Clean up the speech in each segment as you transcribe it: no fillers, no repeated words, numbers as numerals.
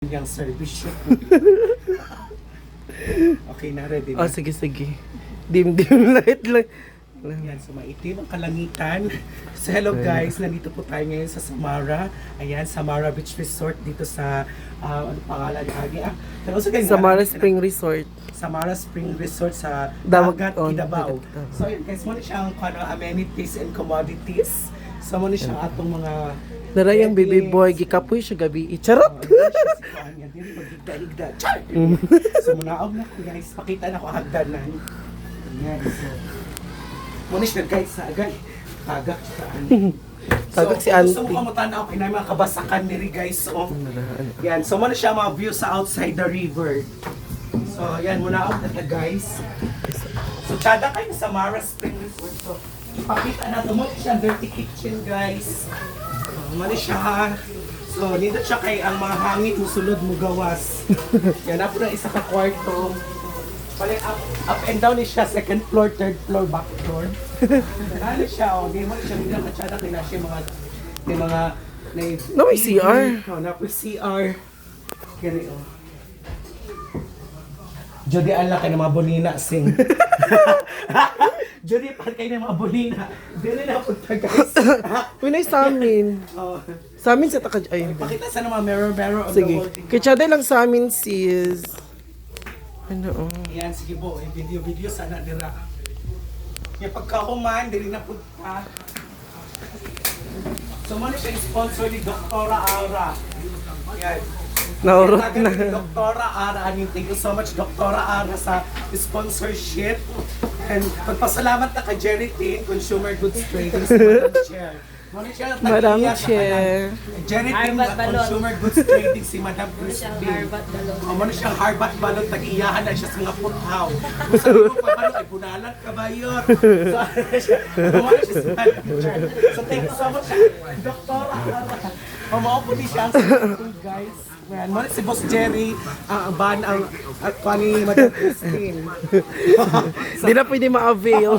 Yung service. Okay na, ready Oh, na. sige. Dim light lang. Ayan, so maitim ang kalangitan. So hello guys, nandito po tayo ngayon sa Samara. Ayan, Samara Beach Resort dito sa, ano pangalan lagi ah? Pero also guys, Samara Spring Resort. Samara Spring Resort sa Dagat, Dagat, Kidabaw. Dagat. So yun guys, muna siyang amenities and commodities. So muna siyang atong mga Narayang baby boy, gikapoy siya gabi. Charot! So munaog na ko guys, pakita na ko hagdanan. Ayan, so muna siya guys, sa agad tagak sa Tagak si Gusto auntie. mo kamutanaw kay na mga kabasakan diri guys. So yan, so muna siya mga view sa outside the river. So yan, munaog na guys. So tada kayo sa Samara Spring Resort. So ipakita na ito mo siya dirty kitchen guys. Mali siya. So, nito siya kay ang mga hangin musulod mo gawas. Yan, na po na isa ka kwarto. Pali up and down ni siya, second floor, third floor, back floor. Ano siya, oh, di mo siya bilang katsada kay na siya mga No, may CR. Oh, na po CR. Kaya oh. Jody ala kay na mga bonina sing. Jody pa kay na mga bonina. Dili na po ta guys. Winay sa amin. Oh. Sa amin sa takad. Ay, Pakita sa mga mirror of the sige. whole thing. Kitsaday lang sa amin sis. Ano, oh. Yan, sige po, video sana dira. Yung pagkahuman, dili na po pa. So, muna siya sponsor ni Doktora Ara. Yan. Naurot Tagal na. ni Doktora Ara. Thank you so much, Doktora Ara, sa sponsorship. And pagpasalamat na kay Jerry Tin, Consumer Goods Trading sa Madam Chair. Muna siya ang Madam tag-iya sa Chair. kanang Jerry Tin, Harbat Balon. Consumer Goods Trading si Madam Crispy. Harbat Balon. Muna siyang Harbat Balon, tag-iyahan na siya sa mga puthaw. Kung sabi mo pa balon, ay bunalan ka ba yun? So, ano siya, muna siya sa Madam Chair. So, thank you so much, Doktora Ara. Mamao po di siya ang school, guys. Ayan, muna si Boss Jerry, ang ban ang at ni Madam Christine. Di na pwede ma-avail.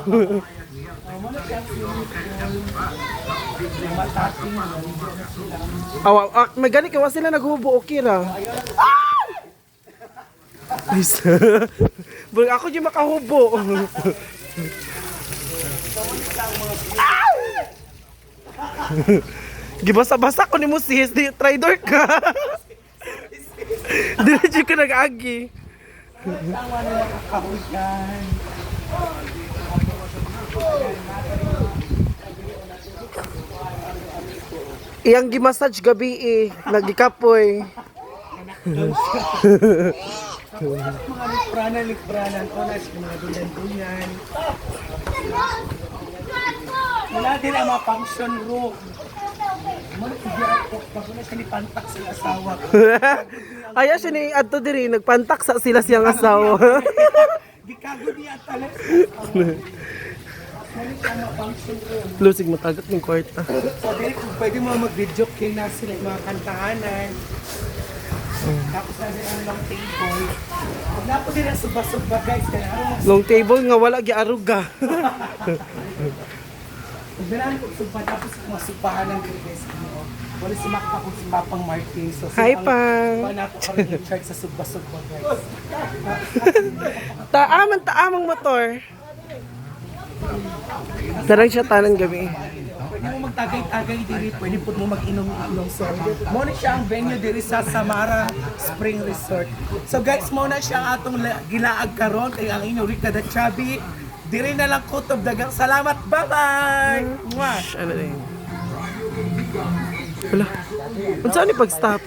Muna siya ang swimming pool. Yung matating, May gani kawa sila naghubo, okay ra. Nice. Bro, ako yung makahubo. Gibasa-basa ko ni mo sis, di try-door ka. Diretso ka nag-agi. ang ano nakakahuyan. Iyang gimassage gabi eh, nagikapoy. Mga lipranan, onas, mga dulan-dulan. Wala din ang mga function room. Muna siya ni Pantak sa asawa ko. Aya siya ni adto diri nagpantak sa sila siyang asawa. Gikago niya talas. Muna siya mga function room. Lusig matagat ng kwarta. So, Derek, kung pwede mo mag-video kay na sila mga kantahanan. Tapos na din ang long table. Huwag na po din ang suba-suba guys. Kaya ano Long table nga wala giaruga. Pagdalaan ko suba tapos mga subahan ng guys. Wala si Makpa kung si Mapang Martin. So, Hi, Pang. Ba nato ka rin in charge sa suba-suba guys. Taamang motor. Darang siya tanan gabi. Pwede mo magtagay-tagay diri, pwede po mo mag-inom-inom. So, muna siya ang venue diri sa Samara Spring Resort. So guys, muna siya ang atong gilaag karon kay ang inyong Rica the Chubby. Diri na lang kutob dagang salamat. Bye-bye! Mwah! Ano na yun? Wala. Unsa ni pag-stop?